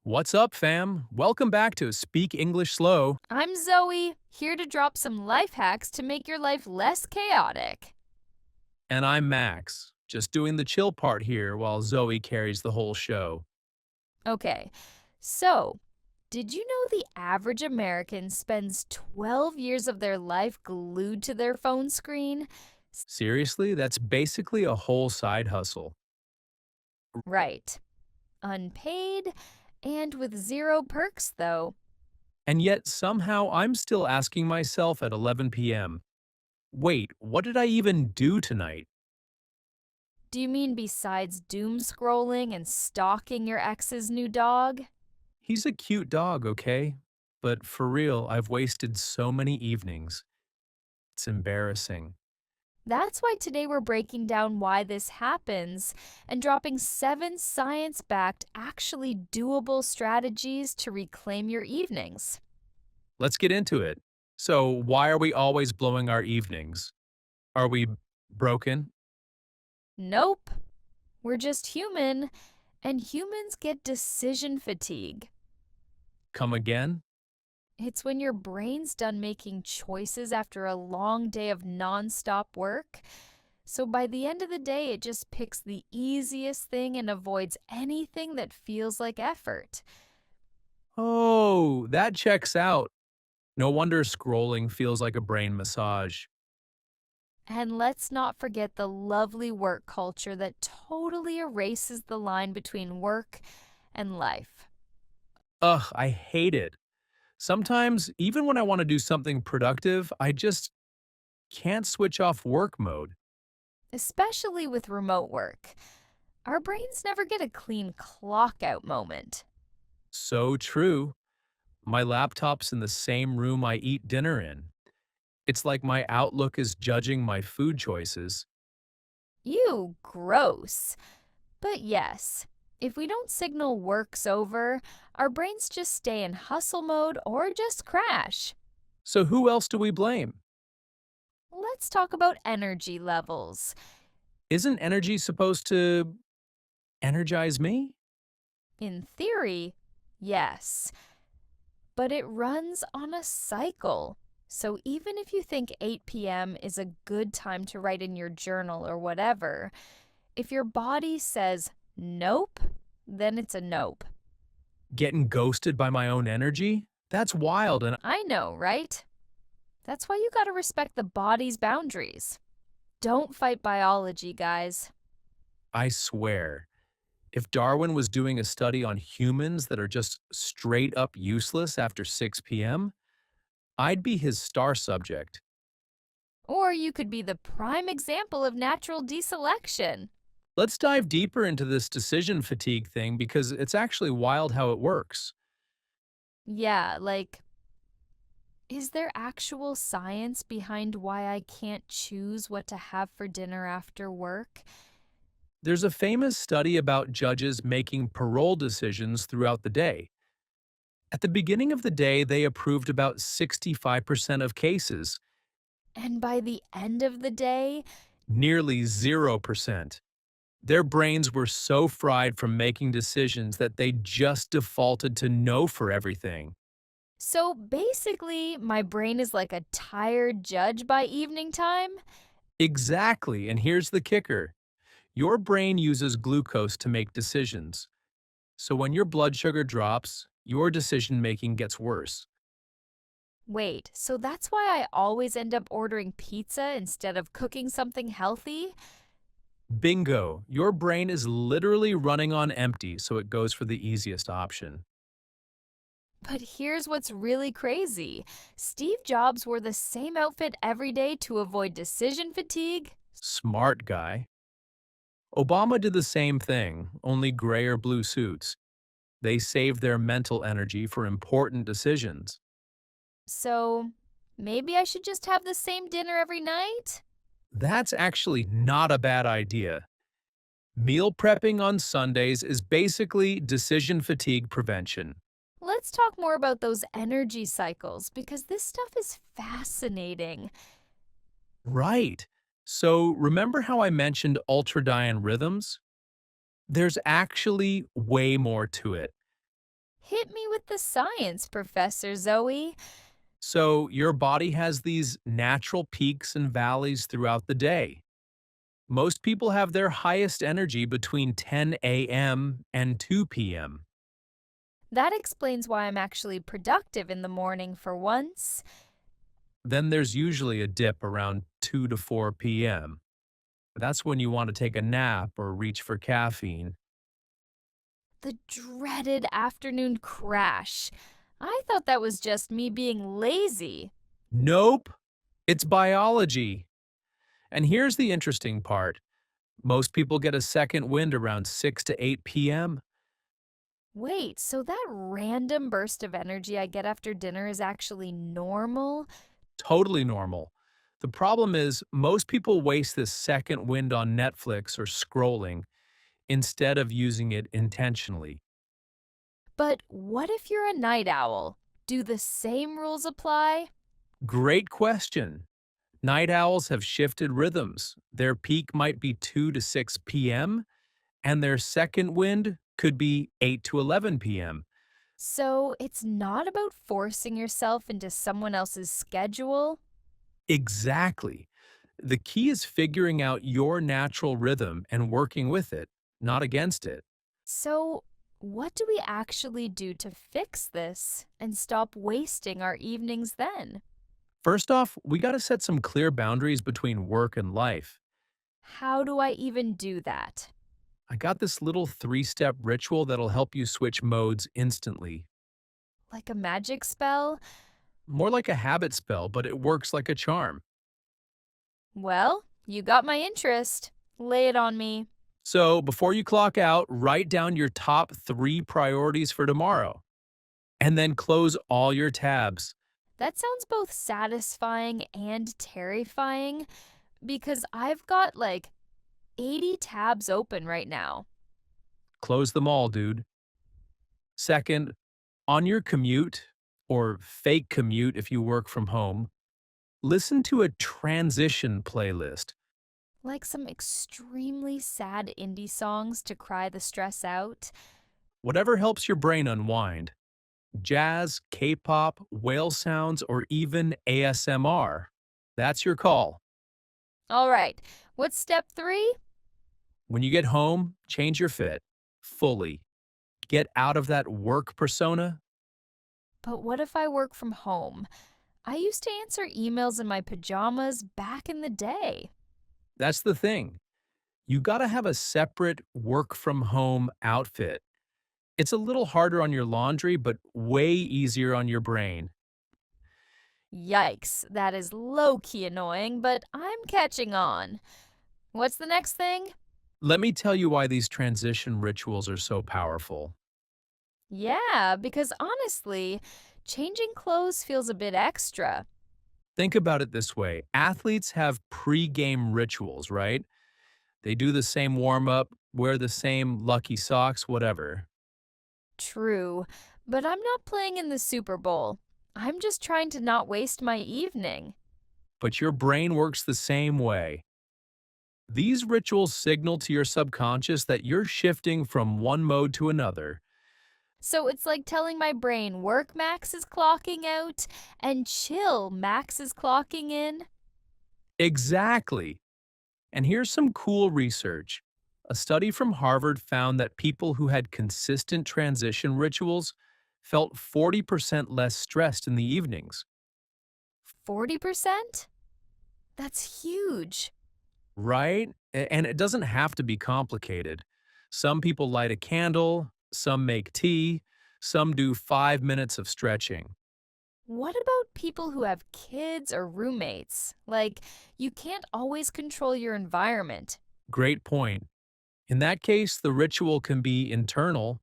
What's up, fam? Welcome back to Speak English Slow. I'm Zoe, here to drop some life hacks to make your life less chaotic. And I'm Max, just doing the chill part here while Zoe carries the whole show. Okay, so did you know the average American spends 12 years of their life glued to their phone screen? Seriously, that's basically a whole side hustle. Right. Unpaid and with zero perks, though. And yet, somehow, I'm still asking myself at 11 p.m., wait, what did I even do tonight? Do you mean besides doom scrolling and stalking your ex's new dog? He's a cute dog, okay? But for real, I've wasted so many evenings. It's embarrassing. That's why today we're breaking down why this happens and dropping 7 science backed, actually doable strategies to reclaim your evenings. Let's get into it. So, why are we always blowing our evenings? Are we broken? Nope, we're just human, and humans get decision fatigue. Come again? It's when your brain's done making choices after a long day of nonstop work. So by the end of the day, it just picks the easiest thing and avoids anything that feels like effort. Oh, that checks out. No wonder scrolling feels like a brain massage. And let's not forget the lovely work culture that totally erases the line between work and life. Ugh, I hate it. Sometimes, even when I want to do something productive, I just can't switch off work mode. Especially with remote work. Our brains never get a clean clock out moment. So true. My laptop's in the same room I eat dinner in. It's like my Outlook is judging my food choices. Ew, gross. But yes, if we don't signal work's over, our brains just stay in hustle mode or just crash. So who else do we blame? Let's talk about energy levels. Isn't energy supposed to energize me? In theory, yes, but it runs on a cycle. So even if you think 8 p.m. is a good time to write in your journal or whatever, if your body says nope, then it's a nope. Getting ghosted by my own energy? That's wild, and I know, right? That's why you gotta respect the body's boundaries. Don't fight biology, guys. I swear, if Darwin was doing a study on humans that are just straight up useless after 6 p.m., I'd be his star subject. Or you could be the prime example of natural deselection. Let's dive deeper into this decision fatigue thing because it's actually wild how it works. Yeah, like, is there actual science behind why I can't choose what to have for dinner after work? There's a famous study about judges making parole decisions throughout the day. At the beginning of the day, they approved about 65% of cases, And by the end of the day, nearly 0%. Their brains were so fried from making decisions that they just defaulted to no for everything. so basically, my brain is like a tired judge by evening time? Exactly, and here's the kicker. Your brain uses glucose to make decisions. So when your blood sugar drops, your decision making gets worse. Wait, so that's why I always end up ordering pizza instead of cooking something healthy? Bingo, your brain is literally running on empty, so it goes for the easiest option. But here's what's really crazy. Steve Jobs wore the same outfit every day to avoid decision fatigue. Smart guy. Obama did the same thing, only gray or blue suits. They saved their mental energy for important decisions. So maybe I should just have the same dinner every night? That's actually not a bad idea. Meal prepping on Sundays is basically decision fatigue prevention. Let's talk more about those energy cycles because this stuff is fascinating. Right. So remember how I mentioned ultradian rhythms? There's actually way more to it. Hit me with the science, Professor Zoe. So, your body has these natural peaks and valleys throughout the day. Most people have their highest energy between 10 a.m. and 2 p.m. That explains why I'm actually productive in the morning for once. Then there's usually a dip around 2 to 4 p.m. That's when you want to take a nap or reach for caffeine. The dreaded afternoon crash. I thought that was just me being lazy. Nope, it's biology. And here's the interesting part. Most people get a second wind around 6 to 8 p.m. Wait, so that random burst of energy I get after dinner is actually normal? Totally normal. The problem is, most people waste this second wind on Netflix or scrolling instead of using it intentionally. But what if you're a night owl? Do the same rules apply? Great question. Night owls have shifted rhythms. Their peak might be 2 to 6 p.m., and their second wind could be 8 to 11 p.m. So it's not about forcing yourself into someone else's schedule? Exactly. The key is figuring out your natural rhythm and working with it, not against it. So, what do we actually do to fix this and stop wasting our evenings then? First off, we got to set some clear boundaries between work and life. How do I even do that? I got this little 3-step ritual that'll help you switch modes instantly. Like a magic spell? More like a habit spell, but it works like a charm. Well, you got my interest. Lay it on me. So, before you clock out, write down your top 3 priorities for tomorrow, and then close all your tabs. That sounds both satisfying and terrifying because I've got like 80 tabs open right now. Close them all, dude. Second, on your commute, or fake commute if you work from home, listen to a transition playlist. Like some extremely sad indie songs to cry the stress out. Whatever helps your brain unwind. Jazz, K-pop, whale sounds, or even ASMR. That's your call. All right, what's step 3? When you get home, change your fit. Fully. Get out of that work persona. But what if I work from home? I used to answer emails in my pajamas back in the day. That's the thing. You gotta have a separate work from home outfit. It's a little harder on your laundry, but way easier on your brain. Yikes, that is low key annoying, but I'm catching on. What's the next thing? Let me tell you why these transition rituals are so powerful. Yeah, because honestly, changing clothes feels a bit extra. Think about it this way. Athletes have pre-game rituals, right? They do the same warm-up, wear the same lucky socks, whatever. True, but I'm not playing in the Super Bowl. I'm just trying to not waste my evening. But your brain works the same way. These rituals signal to your subconscious that you're shifting from one mode to another. So it's like telling my brain work Max is clocking out and chill Max is clocking in. Exactly. And here's some cool research. A study from Harvard found that people who had consistent transition rituals felt 40% less stressed in the evenings. 40%? That's huge. Right? And it doesn't have to be complicated. Some people light a candle, some make tea, some do 5 minutes of stretching. What about people who have kids or roommates? Like, you can't always control your environment. Great point. In that case, the ritual can be internal.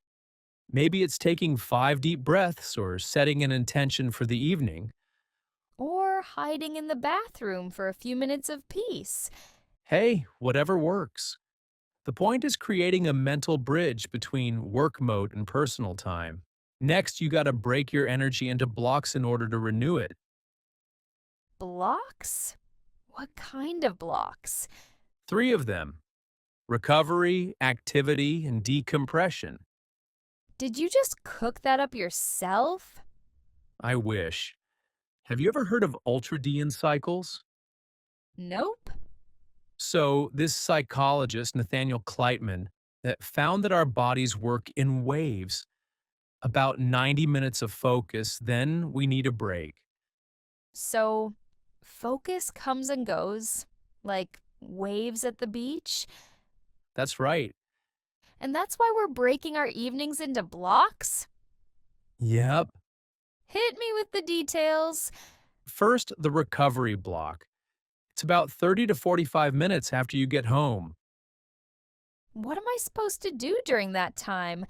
Maybe it's taking 5 deep breaths or setting an intention for the evening. Or hiding in the bathroom for a few minutes of peace. Hey, whatever works. The point is creating a mental bridge between work mode and personal time. Next, you gotta break your energy into blocks in order to renew it. Blocks? What kind of blocks? 3 of them: recovery, activity, and decompression. Did you just cook that up yourself? I wish. Have you ever heard of ultradian cycles? Nope. So, this psychologist, Nathaniel Kleitman, that found that our bodies work in waves. About 90 minutes of focus, then we need a break. So, focus comes and goes, like waves at the beach. That's right. And that's why we're breaking our evenings into blocks? Yep. Hit me with the details. First, the recovery block. It's about 30 to 45 minutes after you get home. What am I supposed to do during that time?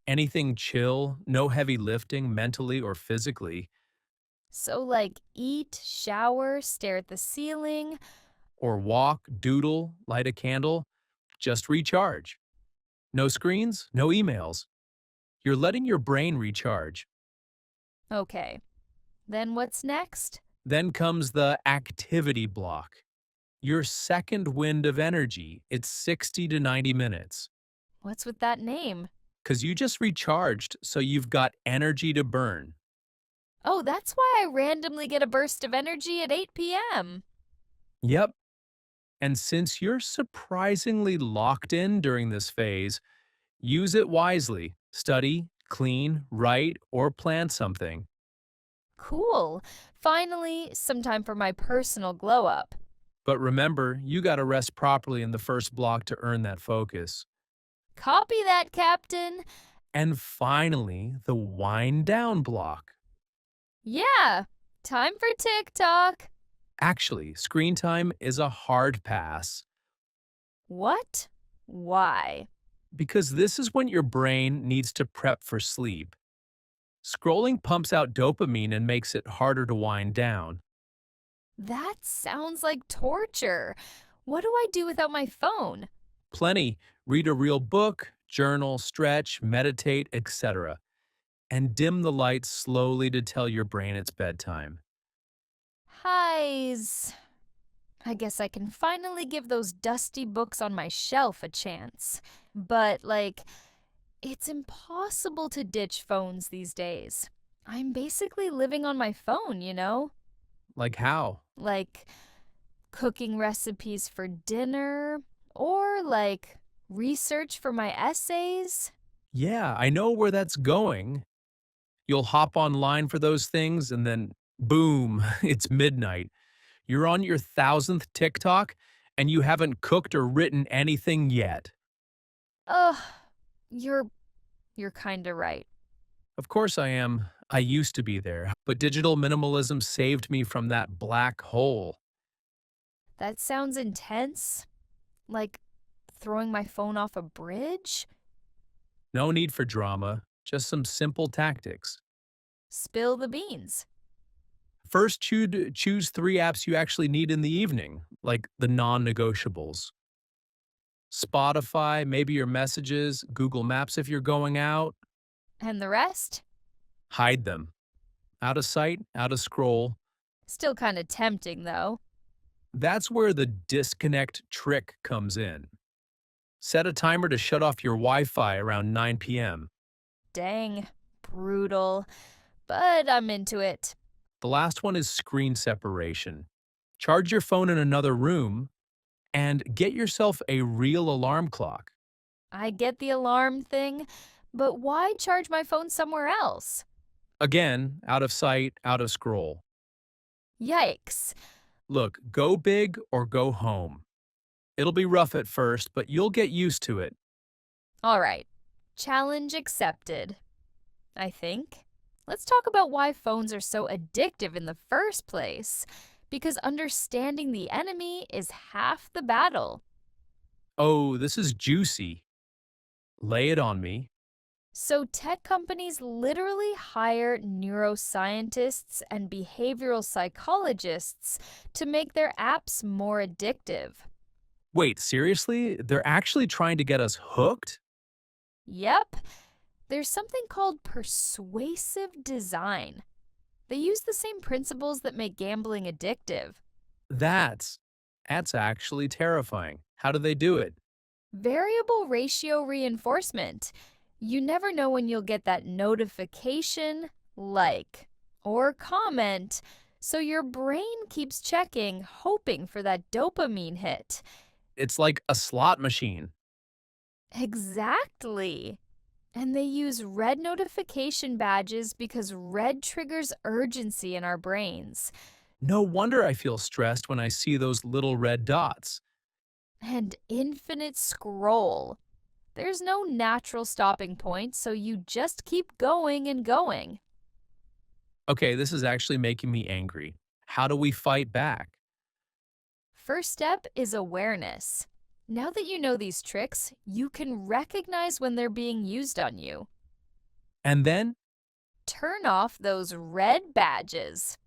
Anything chill, no heavy lifting mentally or physically, So, like, eat, shower, stare at the ceiling. or walk, doodle, light a candle, just recharge. No screens, no emails. You're letting your brain recharge. Okay. Then what's next? Then comes the activity block. Your second wind of energy. It's 60 to 90 minutes. What's with that name? Because you just recharged, so you've got energy to burn. Oh, that's why I randomly get a burst of energy at 8 p.m. Yep. And since you're surprisingly locked in during this phase, use it wisely. Study, clean, write, or plan something. Cool. Finally, some time for my personal glow up. But remember, you gotta rest properly in the first block to earn that focus. Copy that, Captain. And finally, the wind down block. Yeah, time for TikTok. Actually, screen time is a hard pass What? Why? because this is when your brain needs to prep for sleep. Scrolling pumps out dopamine and makes it harder to wind down. That sounds like torture. What do I do without my phone? Plenty. Read a real book, journal, stretch, meditate, etc. And dim the lights slowly to tell your brain it's bedtime. Highs. I guess I can finally give those dusty books on my shelf a chance. But, like, it's impossible to ditch phones these days. I'm basically living on my phone, you know? Like how? Like cooking recipes for dinner or like research for my essays. Yeah, I know where that's going. You'll hop online for those things and then boom, it's midnight. You're on your 1000th TikTok and you haven't cooked or written anything yet. Ugh, you're kind of right. Of course I am. I used to be there, but digital minimalism saved me from that black hole. That sounds intense. Like throwing my phone off a bridge? No need for drama, just some simple tactics. Spill the beans. First, choose 3 apps you actually need in the evening, like the non-negotiables. Spotify, maybe your messages, Google Maps if you're going out. And the rest? Hide them. Out of sight, out of scroll. Still kind of tempting, though. That's where the disconnect trick comes in. Set a timer to shut off your Wi-Fi around 9 p.m. Dang, brutal. But I'm into it. The last one is screen separation. Charge your phone in another room and get yourself a real alarm clock. I get the alarm thing, but why charge my phone somewhere else? Again, out of sight, out of scroll. Yikes. Look, go big or go home. It'll be rough at first, but you'll get used to it. All right. Challenge accepted. I think. Let's talk about why phones are so addictive in the first place. Because understanding the enemy is half the battle. Oh, this is juicy. Lay it on me. So, tech companies literally hire neuroscientists and behavioral psychologists to make their apps more addictive. Wait, seriously? They're actually trying to get us hooked? Yep, there's something called persuasive design. They use the same principles that make gambling addictive. That's actually terrifying. How do they do it? Variable ratio reinforcement. You never know when you'll get that notification, like, or comment, so your brain keeps checking, hoping for that dopamine hit. It's like a slot machine. Exactly. And they use red notification badges because red triggers urgency in our brains. No wonder I feel stressed when I see those little red dots. And infinite scroll. There's no natural stopping point, so you just keep going and going. Okay, this is actually making me angry. How do we fight back? First step is awareness. Now that you know these tricks, you can recognize when they're being used on you. And then, Turn off those red badges.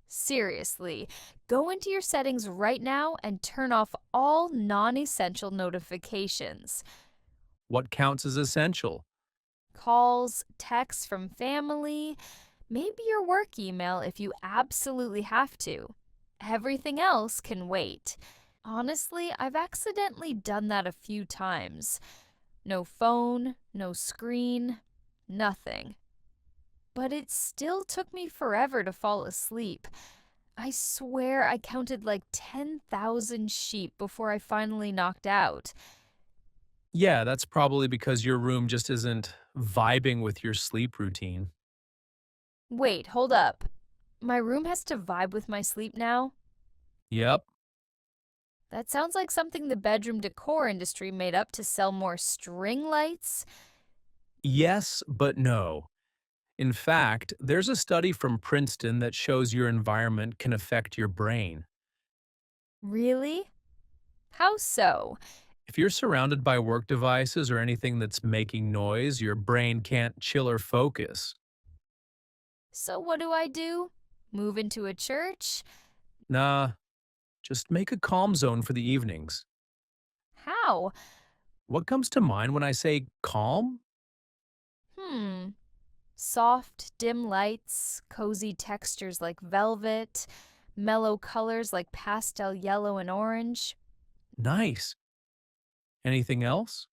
Seriously, go into your settings right now and turn off all non essential notifications. what counts as essential? Calls, texts from family, maybe your work email if you absolutely have to. Everything else can wait. Honestly, I've accidentally done that a few times. No phone, no screen, nothing. But it still took me forever to fall asleep. I swear I counted like 10,000 sheep before I finally knocked out. Yeah, that's probably because your room just isn't vibing with your sleep routine. Wait, hold up. My room has to vibe with my sleep now? Yep. That sounds like something the bedroom decor industry made up to sell more string lights. Yes, but no. In fact, there's a study from Princeton that shows your environment can affect your brain. Really? How so? If you're surrounded by work devices or anything that's making noise, your brain can't chill or focus. So, what do I do? Move into a church? Nah, just make a calm zone for the evenings. How? What comes to mind when I say calm? Hmm. Soft, dim lights, cozy textures like velvet, mellow colors like pastel yellow and orange. Nice. Anything else?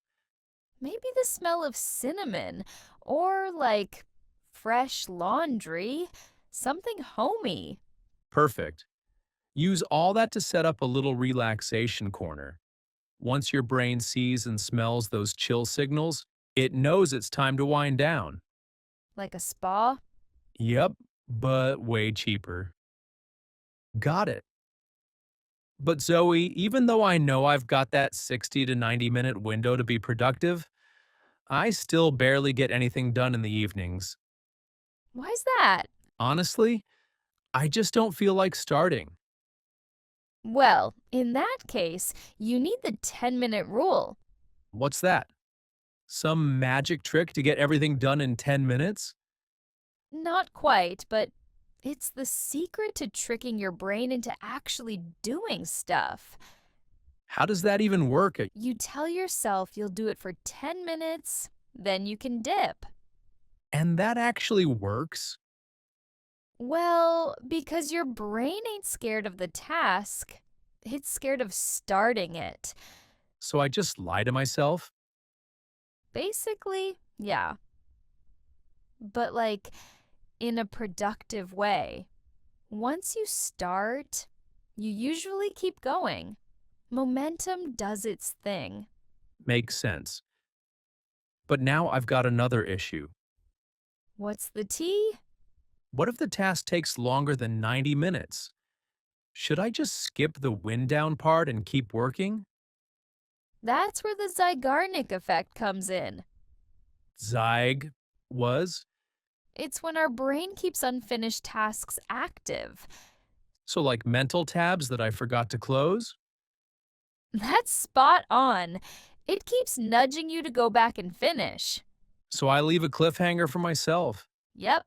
Maybe the smell of cinnamon or like fresh laundry, something homey. Perfect. Use all that to set up a little relaxation corner. Once your brain sees and smells those chill signals, it knows it's time to wind down. Like a spa? Yep, but way cheaper. Got it. But Zoe, even though I know I've got that 60 to 90-minute window to be productive, I still barely get anything done in the evenings. Why's that? Honestly, I just don't feel like starting. Well, in that case, you need the 10-minute rule. What's that? Some magic trick to get everything done in 10 minutes? Not quite, but it's the secret to tricking your brain into actually doing stuff. How does that even work? You tell yourself you'll do it for 10 minutes, then you can dip. And that actually works? Well, because your brain ain't scared of the task, it's scared of starting it. So I just lie to myself? Basically, yeah. But like in a productive way. Once you start, you usually keep going. Momentum does its thing. Makes sense. But now I've got another issue. What's the tea? What if the task takes longer than 90 minutes? Should I just skip the wind down part and keep working? That's where the Zygarnik effect comes in. Zyg was? It's when our brain keeps unfinished tasks active. So like mental tabs that I forgot to close? That's spot on. It keeps nudging you to go back and finish. So I leave a cliffhanger for myself. Yep,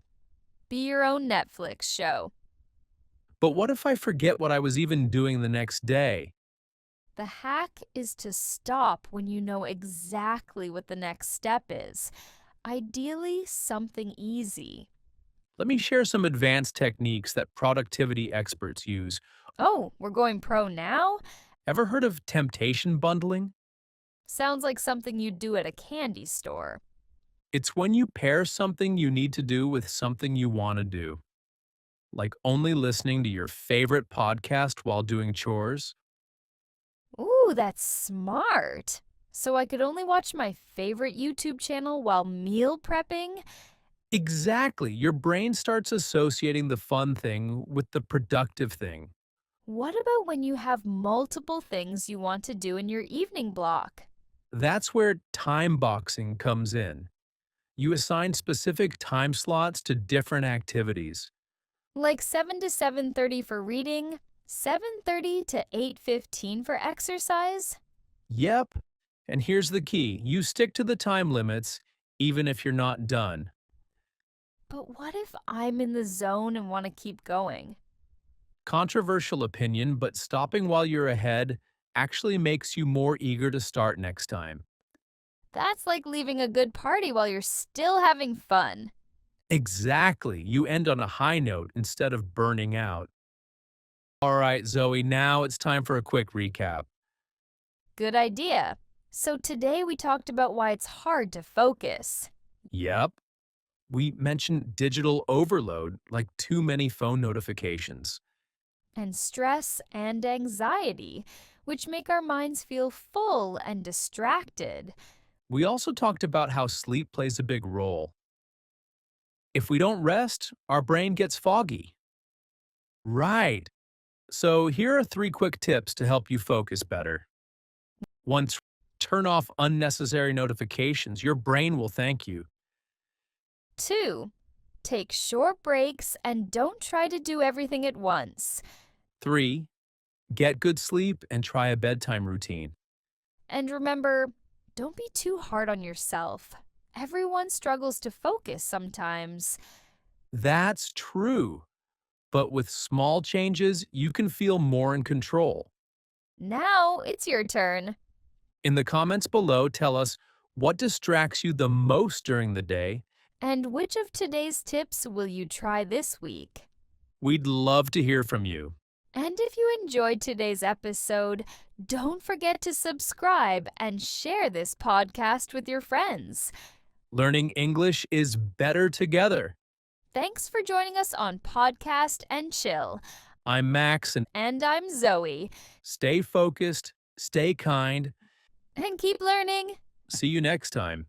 be your own Netflix show. But what if I forget what I was even doing the next day? The hack is to stop when you know exactly what the next step is. Ideally, something easy. Let me share some advanced techniques that productivity experts use. Oh, we're going pro now? Ever heard of temptation bundling? Sounds like something you'd do at a candy store. It's when you pair something you need to do with something you want to do, like only listening to your favorite podcast while doing chores. Ooh, that's smart. So I could only watch my favorite YouTube channel while meal prepping? Exactly. Your brain starts associating the fun thing with the productive thing. What about when you have multiple things you want to do in your evening block? That's where time boxing comes in. You assign specific time slots to different activities. Like 7 to 7:30 for reading, 7:30 to 8:15 for exercise? Yep. And here's the key. You stick to the time limits even if you're not done. But what if I'm in the zone and want to keep going? Controversial opinion, but stopping while you're ahead actually makes you more eager to start next time. That's like leaving a good party while you're still having fun. Exactly. You end on a high note instead of burning out. All right, Zoe, now it's time for a quick recap. Good idea. So today we talked about why it's hard to focus, Yep. We mentioned digital overload, like too many phone notifications. and stress and anxiety, which make our minds feel full and distracted. We also talked about how sleep plays a big role. If we don't rest, our brain gets foggy. Right. So here are 3 quick tips to help you focus better. 1. Turn off unnecessary notifications. Your brain will thank you. 2. Take short breaks and don't try to do everything at once. 3. Get good sleep and try a bedtime routine. And remember, don't be too hard on yourself. Everyone struggles to focus sometimes. That's true. But with small changes, you can feel more in control. Now it's your turn. In the comments below, tell us what distracts you the most during the day. And which of today's tips will you try this week? We'd love to hear from you. And if you enjoyed today's episode, don't forget to subscribe and share this podcast with your friends. Learning English is better together. Thanks for joining us on Podcast and Chill. I'm Max, and And I'm Zoe. stay focused, stay kind. And keep learning. See you next time.